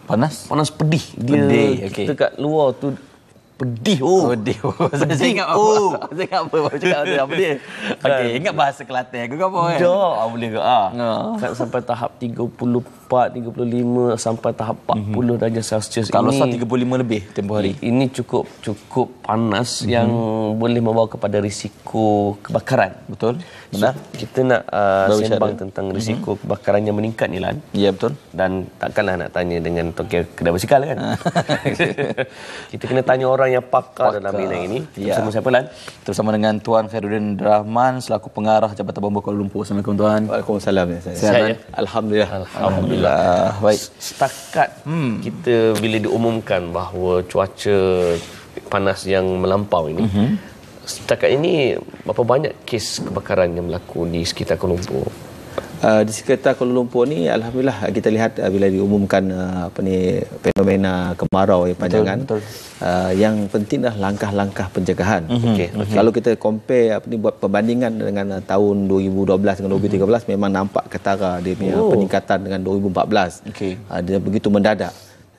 Panas? Panas pedih. Dia Pedih, okey. kita kat luar tu pedih. Pedih. Saya ingat apa? Saya ingat apa? Cakap apa dia? Okey, ingat bahasa Kelantan ke apa kan? Dah, boleh ke? Sampai tahap 34, 35 sampai tahap 40 darjah Celsius. Kalau ini 35 lebih tempoh hari. Ini cukup panas yang boleh membawa kepada risiko kebakaran. Betul? Benar? Kita nak sembang tentang risiko kebakaran yang meningkat ni, Lan. Ya, betul. Dan takkanlah nak tanya dengan tokek kedai basikal kan. Kita kena tanya orang yang pakar dalam bidang ini. Bersama siapa, Lan? Bersama dengan Tuan Khairuddin Rahman selaku pengarah Jabatan Bomba Kuala Lumpur. Assalamualaikum Tuan. Waalaikumsalam. Sihat ya? Alhamdulillah. Baik. Setakat kita bila diumumkan bahawa cuaca panas yang melampau ini, setakat ini berapa banyak kes kebakaran yang berlaku di sekitar Kuala Lumpur? Di sekitar Kuala Lumpur ni alhamdulillah kita lihat bila diumumkan fenomena kemarau yang panjangan. Betul. Yang penting dah langkah-langkah pencegahan. Kalau kita compare buat perbandingan dengan tahun 2012 dengan 2013 memang nampak ketara dia punya peningkatan dengan 2014. Dia begitu mendadak.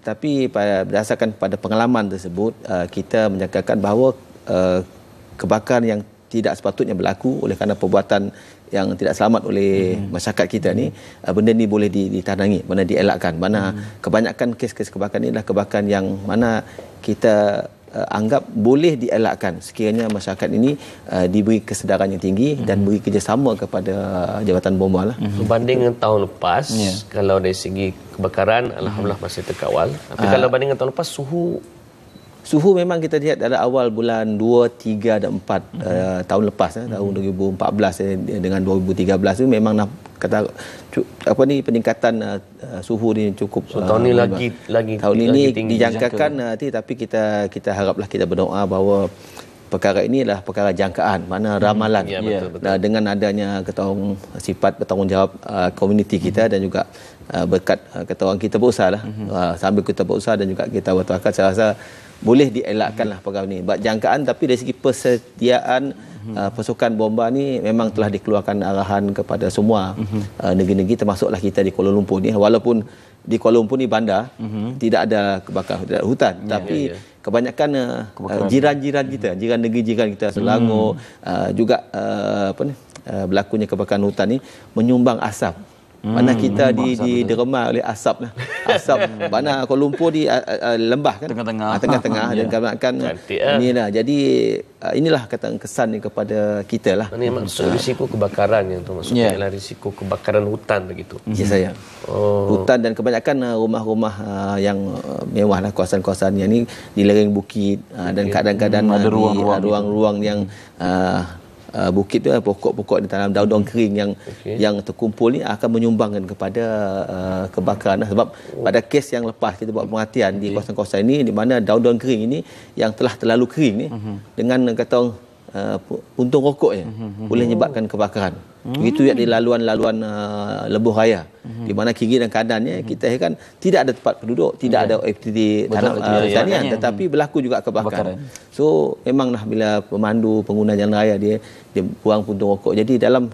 Tapi berdasarkan pada pengalaman tersebut kita menyangkakan bahawa kebakaran yang tidak sepatutnya berlaku oleh kerana perbuatan yang tidak selamat oleh masyarakat kita ni, benda ni boleh ditandangi, mana dielakkan. Mana kebanyakan kes-kes kebakaran ni adalah kebakaran yang mana kita anggap boleh dielakkan sekiranya masyarakat ini diberi kesedaran yang tinggi dan beri kerjasama kepada Jabatan Bomba lah. Berbanding dengan tahun lepas, kalau dari segi kebakaran alhamdulillah masih terkawal. Tapi kalau banding dengan tahun lepas, Suhu memang kita lihat dalam awal bulan 2, 3 dan 4 tahun lepas tahun 2014 dengan 2013 itu memang peningkatan suhu ni cukup tahun ni lagi tahun ini tinggi dijangkakan nanti, tapi kita haraplah, kita berdoa bahawa perkara ini adalah perkara jangkaan, mana ramalan. Betul. Dengan adanya sifat bertanggungjawab komuniti kita dan juga berkat kata kita berusaha lah, sambil kita berusaha dan juga kita bertawakal, saya rasa boleh dielakkanlah perkara ini. Buat jangkaan, tapi dari segi persediaan pasukan bomba ni memang telah dikeluarkan arahan kepada semua negeri-negeri, termasuklah kita di Kuala Lumpur ni. Walaupun di Kuala Lumpur ni bandar, tidak ada kebakaran, tidak ada hutan, tapi kebanyakan jiran-jiran kita, jiran negeri jiran kita, Selangor juga berlakunya kebakaran hutan ni menyumbang asap. Mana kita diderma oleh asap lah. Asap mana Kuala Lumpur di lembah kan, tengah-tengah dan kebanyakan inilah. Jadi inilah kesan ni kepada kita lah. Ini maksud risiko kebakaran yang tu maksudnya adalah risiko kebakaran hutan begitu. Ya saya. Hutan dan kebanyakan rumah-rumah yang mewah lah, kawasan-kawasan yang ni di lereng bukit dan kadang-kadang ada ruang-ruang yang bukit tu, pokok-pokok di tanam daun-daun kering yang terkumpul ni akan menyumbangkan kepada kebakaran. Sebab pada kes yang lepas kita buat perhatian di kawasan-kawasan ini di mana daun-daun kering ini yang telah terlalu kering ni dengan kata puntung rokoknya boleh menyebabkan kebakaran. Begitu juga di laluan-laluan lebuh raya di mana kiri dan kanannya kita kan tidak ada tempat penduduk, tidak ada aktiviti tanam pertanian, tetapi berlaku juga kebakaran. So memanglah bila pemandu pengguna jalan raya dia buang puntung rokok. Jadi dalam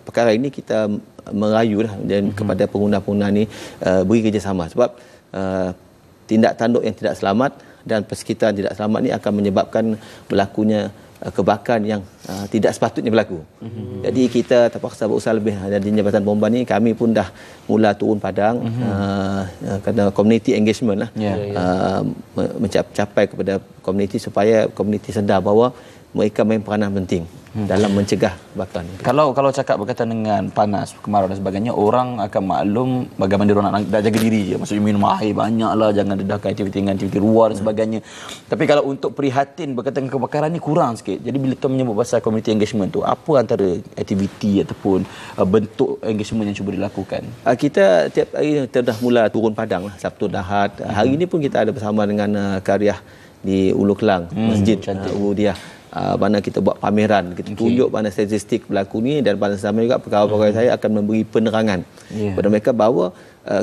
perkara ini kita merayulah dan kepada pengguna-pengguna ni beri kerjasama, sebab tindak tanduk yang tidak selamat dan persekitaran tidak selamat ni akan menyebabkan berlakunya kebakaran yang tidak sepatutnya berlaku. Jadi kita terpaksa berusaha lebih. Di Jabatan Bomba ni kami pun dah mula turun padang kerana community engagement lah, mencapai kepada komuniti supaya komuniti sedar bahawa mereka main peranan penting dalam mencegah kebakaran. Kalau cakap berkaitan dengan panas, kemarau dan sebagainya, orang akan maklum bagaimana dia nak jaga diri je. Maksudnya minum air banyaklah, jangan dedahkan aktiviti luar dan sebagainya. Tapi kalau untuk prihatin berkaitan dengan kebakaran ni kurang sikit. Jadi bila tu menyebut pasal community engagement tu, apa antara aktiviti ataupun bentuk engagement yang cuba dilakukan? Kita tiap hari kita dah mula turun padang lah, Sabtu dan Ahad. Hari ini pun kita ada bersama dengan Karyah di Ulu Kelang, Masjid Ubudiah. Mana kita buat pameran, kita tunjuk mana statistik berlaku ni, dan pada sama juga pegawai-pegawai saya akan memberi penerangan kepada mereka bahawa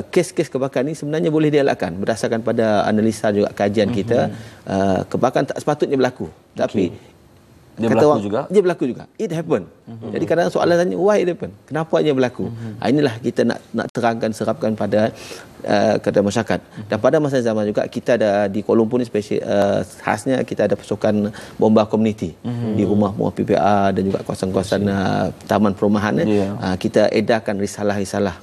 kes-kes kebakaran ni sebenarnya boleh dielakkan berdasarkan pada analisa juga kajian kita. Kebakaran tak sepatutnya berlaku, tapi Dia berlaku juga? Dia berlaku juga. It happen. Jadi kadang soalan tanya, why it happen? Kenapa ia berlaku? Inilah kita nak terangkan, serapkan pada kepada masyarakat. Dan pada masa zaman juga kita ada di Kuala Lumpur ni khasnya kita ada pasukan bomba komuniti di rumah-rumah PPA dan juga kawasan-kawasan taman perumahan. Kita edarkan risalah-risalah.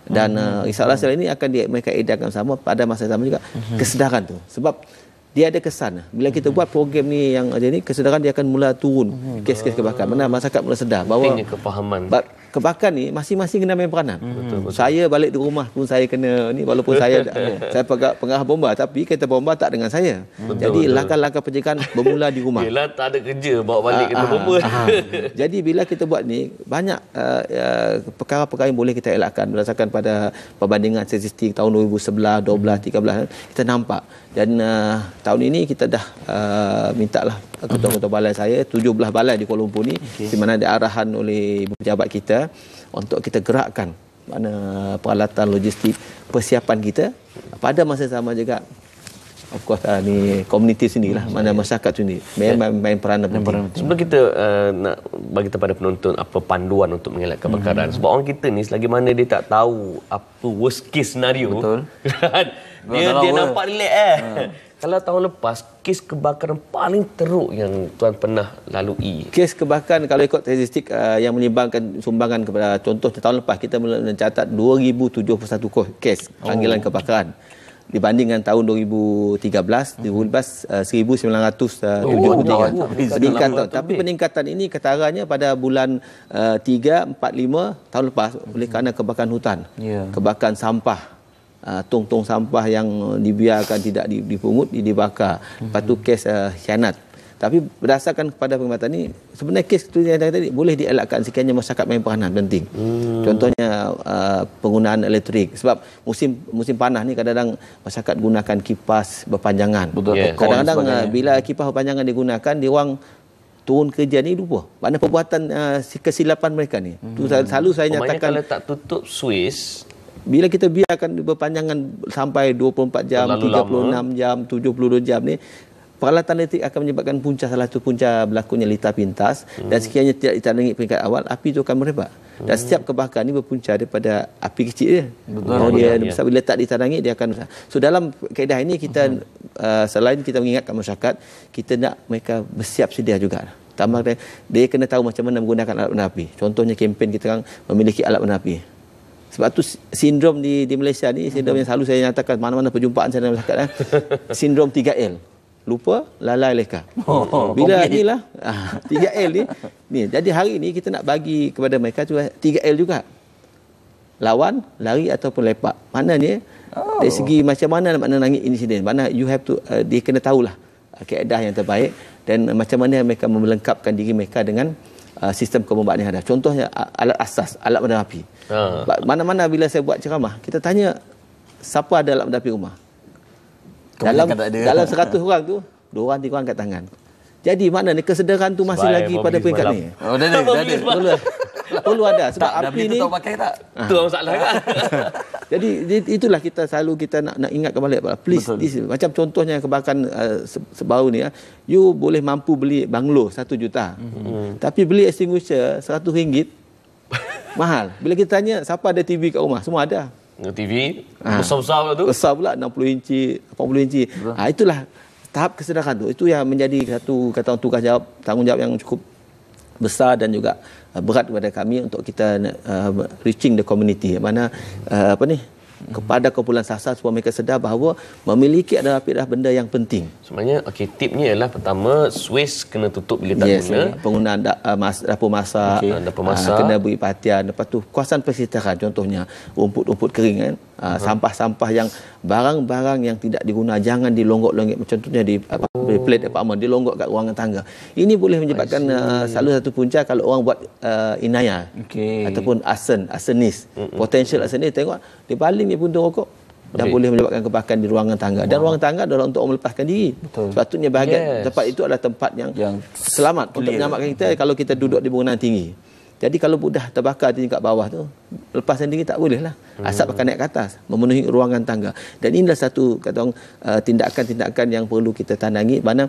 Dan risalah-risalah ini akan mereka edarkan sama pada masa zaman juga kesedaran tu. Sebab dia ada kesan. Bila kita buat program ni yang ada ni, kesedaran dia akan mula turun kes-kes kebakaran. Mana masyarakat mula sedar bahawa kefahaman. Kebakaran ni masing-masing kena main peranan. Betul. Saya balik di rumah pun saya kena ni, walaupun saya pengarah bomba, tapi kereta bomba tak dengan saya. Jadi langkah-langkah pencegahan bermula di rumah. Yelah, tak ada kerja bawa balik kereta bomba. Jadi bila kita buat ni, banyak perkara-perkara yang boleh kita elakkan berdasarkan pada perbandingan statistik tahun 2011, 12, 13 kita nampak. Dan tahun ini kita dah mintalah ketua-ketua balai saya 17 balai di Kuala Lumpur ni, di mana ada arahan oleh ibu pejabat kita untuk kita gerakkan mana peralatan logistik persiapan kita pada masa sama juga. Of course ni komuniti sendirilah, mana masyarakat sendiri main peranan penting. Sebelum kita nak bagi kepada penonton apa panduan untuk mengelak kebakaran, sebab orang kita ni selagi mana dia tak tahu apa worst case scenario. Betul. dia nampak relax Kalau tahun lepas, kes kebakaran paling teruk yang tuan pernah lalui? Kes kebakaran kalau ikut statistik yang menyumbangkan sumbangan kepada, contoh tahun lepas kita mencatat 2071 kes panggilan kebakaran. Dibanding dengan tahun 2013, 1973. Peningkatan. Tapi peningkatan ini ketaranya pada bulan 3, 4, 5 tahun lepas oleh kerana kebakaran hutan. Kebakaran sampah. Tong-tong sampah yang dibiarkan tidak dipungut, dibakar. Lepas tu kes khianat. Tapi berdasarkan kepada perkhidmatan ini, sebenarnya kes itu yang tadi boleh dielakkan sekiranya masyarakat main peranan penting. Contohnya penggunaan elektrik. Sebab musim panas ni kadang-kadang masyarakat gunakan kipas berpanjangan. Kadang-kadang bila kipas berpanjangan digunakan, dia orang turun kerja ni lupa. Mana perbuatan kesilapan mereka ni. Tu selalu saya nyatakan. Kalau tak tutup Swiss, bila kita biarkan berpanjangan sampai 24 jam, 36 jam, 72 jam ni, peralatan elektrik akan menyebabkan salah satu punca berlakunya litar pintas, dan sekiranya tidak ditandangi peringkat awal, api itu akan merebak. Dan setiap kebakaran ini berpunca daripada api kecil dia. Dia besar, bila tak ditandangi dia akan besar. So dalam kaedah ini kita selain kita mengingatkan masyarakat, kita nak mereka bersiap sedia juga. Tambah dia kena tahu macam mana menggunakan alat benda api. Contohnya kempen kita kan memiliki alat benda api. Sebab tu sindrom di Malaysia ni, sindrom yang selalu saya nyatakan mana-mana perjumpaan saya dengan masyarakat, sindrom 3L. Lupa, lalai, leka. Bila inilah 3L ni. Jadi hari ni kita nak bagi kepada mereka tu 3L juga. Lawan, lari ataupun lepak. Maknanya dari segi macam mana nak menangani insiden. Mana you have to dia kena tahulah kaedah yang terbaik dan macam mana mereka melengkapkan diri mereka dengan sistem kebombaan yang ada. Contohnya alat asas, alat benda api. Mana-mana bila saya buat ceramah, kita tanya siapa ada alat benda api rumah. Dalam 100 orang tu, 2 orang 3 orang angkat tangan. Jadi mana ni kesedaran tu masih lagi pada peringkat ni. Perlu ada sebab api ni tahu pakai tak? Tu masalah kan. Jadi itulah kita selalu nak ingatkan balik, please macam contohnya kebakaran sebaru ni, you boleh mampu beli banglo 1 juta. Tapi beli extinguisher RM100 mahal. Bila kita tanya siapa ada TV kat rumah, semua ada. TV besar-besar pula tu. Besar pula 60 inci, 80 inci. Itulah tahap kesedaran tu. Itu yang menjadi satu tanggungjawab yang cukup besar dan juga berat kepada kami untuk kita reaching the community. Mana kepada kumpulan sasar supaya mereka sedar bahawa memiliki alat api adalah benda yang penting. Sebenarnya tipnya ialah pertama, Swiss kena tutup bila tak guna. Penggunaan dapur masak, kena beri perhatian. Lepas tu kawasan persitaran, contohnya rumput-rumput kering kan. Sampah-sampah yang barang-barang yang tidak diguna jangan dilonggok-longgok, contohnya di plate apartment dilonggok kat ruangan tangga. Ini boleh menyebabkan salah satu punca kalau orang buat inaya ataupun arsenis, potential arsenis, tengok dia baling dia puntung rokok dan boleh menyebabkan kebakaran di ruangan tangga. Dan ruangan tangga adalah untuk melepaskan diri. Sepatutnya bahagian tempat itu adalah tempat yang selamat untuk menyelamatkan kita kalau kita duduk di bangunan tinggi. Jadi kalau dah terbakar tingkat bawah tu, lepaskan diri tak boleh lah. Asap akan naik ke atas, memenuhi ruangan tangga. Dan inilah satu tindakan-tindakan yang perlu kita tandangi. Mana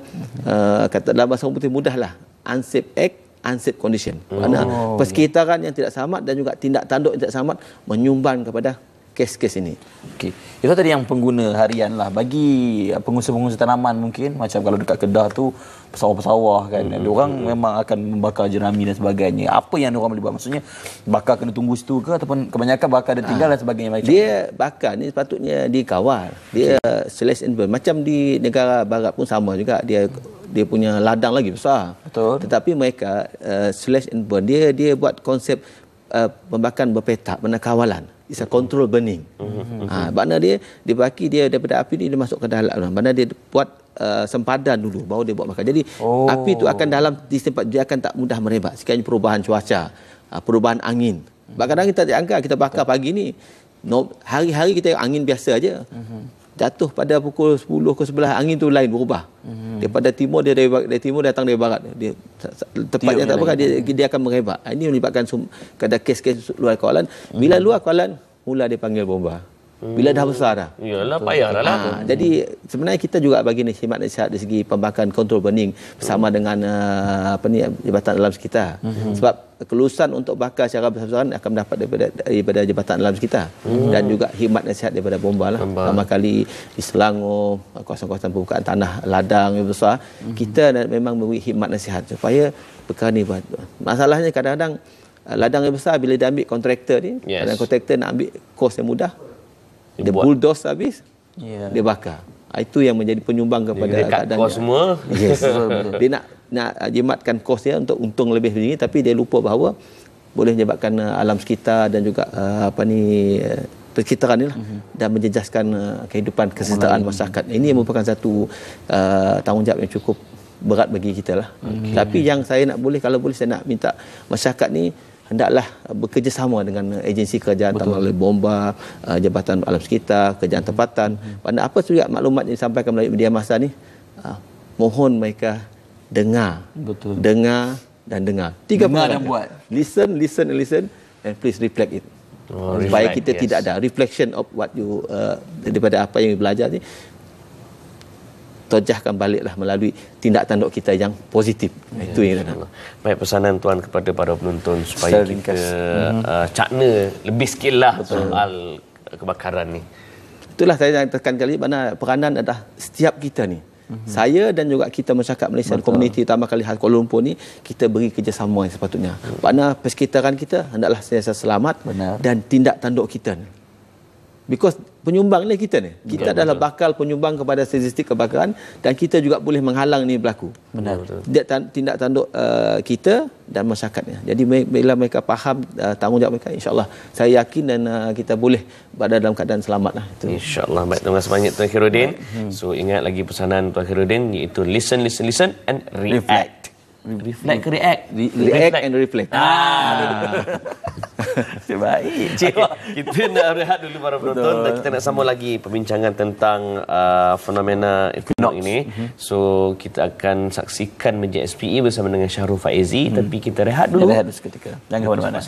kata dalam bahasa orang putih mudahlah unsafe act, unsafe condition. Kerana persekitaran yang tidak selamat dan juga tindak tanduk yang tidak selamat menyumbang kepada kes-kes ini. Okey. Itu tadi yang pengguna harian lah. Bagi pengusaha-pengusaha tanaman mungkin, macam kalau dekat Kedah tu, pesawah-pesawah kan. Diorang memang akan membakar jerami dan sebagainya. Apa yang diorang boleh buat? Maksudnya, bakar kena tunggu situ ke? Ataupun kebanyakan bakar dan tinggal dan sebagainya? Macam Dia bakar ni sepatutnya dikawal. Dia slash and burn. Macam di negara barat pun sama juga. Dia punya ladang lagi besar. Betul. Tetapi mereka slash and burn. Dia buat konsep pembakaran berpetak, penekawalan. It's a control burning. Makna dia baki dia daripada api ni dia masuk ke dalam. Makna dia buat sempadan dulu baru dia buat bakar. Jadi api tu akan dalam di tempat dia akan tak mudah merebak. Sekiranya perubahan cuaca, perubahan angin. Kadang-kadang kita dianggap kita bakar pagi ni hari-hari kita angin biasa aja. Jatuh pada pukul 10 ke 11 angin tu lain berubah. Daripada timur dia dari timur datang dari barat. Dia tepatnya tak bakar dia akan merebak. Ini menyebabkan kadang kes-kes luar kawalan. Bila luar kawalan mula dia panggil bomba. Bila dah besar dah. Yalah payah dah lah. Jadi sebenarnya kita juga bagi khidmat nasihat dari segi pembakaran control burning bersama dengan Jabatan Alam Sekitar. Sebab kelulusan untuk bakar secara besar-besaran akan mendapat daripada Jabatan Alam Sekitar dan juga khidmat nasihat daripada bomba lah. Pertama kali di Selangor, kawasan-kawasan pembukaan tanah ladang yang besar, kita memang memberi khidmat nasihat supaya perkara ni buat. Masalahnya kadang-kadang ladang yang besar bila dia ambil kontraktor ni, kadang kontraktor nak ambil kos yang mudah, dia bulldoze habis, dia bakar. Itu yang menjadi penyumbang kepada keadaan kos semua. Yes. Dia nak jimatkan kos dia untuk untung lebih tinggi, tapi dia lupa bahawa boleh menyebabkan alam sekitar dan juga persekitaran ni lah, dan menjejaskan kehidupan kesejahteraan masyarakat. Ini merupakan satu tanggungjawab yang cukup berat bagi kita lah. Tapi yang saya nak kalau boleh saya nak minta masyarakat ni hendaklah bekerjasama dengan agensi kerajaan, melalui bomba, Jabatan Alam Sekitar, kerajaan tempatan. Pada apa juga maklumat yang disampaikan melalui media massa ni, mohon mereka dengar dan dengar. Tiga dengar dan buat. Listen and please reflect it. Supaya kita tidak ada reflection of what you daripada apa yang belajar ni, tojahkan baliklah melalui tindak tanduk kita yang positif. Itu yang kita nak. Baik, pesanan tuan kepada para penonton supaya kita cakna lebih sikit lah soal kebakaran ni. Itulah saya tekan kali mana peranan adalah setiap kita ni. Saya dan juga kita masyarakat Malaysia, komuniti utama kali Kuala Lumpur ni, kita beri kerjasama yang sepatutnya. Makna persekitaran kita hendaklah sentiasa selamat dan tindak tanduk kita ni. Because penyumbang ni kita ni. Kita adalah bakal penyumbang kepada statistik kebakaran dan kita juga boleh menghalang ni berlaku. Tindak tanduk kita dan masyarakatnya. Jadi bila mereka faham tanggungjawab mereka, insya-Allah saya yakin dan kita boleh berada dalam keadaan selamat lah. Insya-Allah. Baik, terima kasih banyak Tuan Khairuddin. So ingat lagi pesanan Tuan Khairuddin, iaitu listen and react. Reflect ke react? React and reflect. Baik. Kita nak rehat dulu para penonton dan kita nak sambung lagi perbincangan tentang fenomena equinox ini. So kita akan saksikan Meja SPE bersama dengan Syahrul Faizi, tapi kita rehat dulu. Rehat seketika. Jangan ke mana-mana.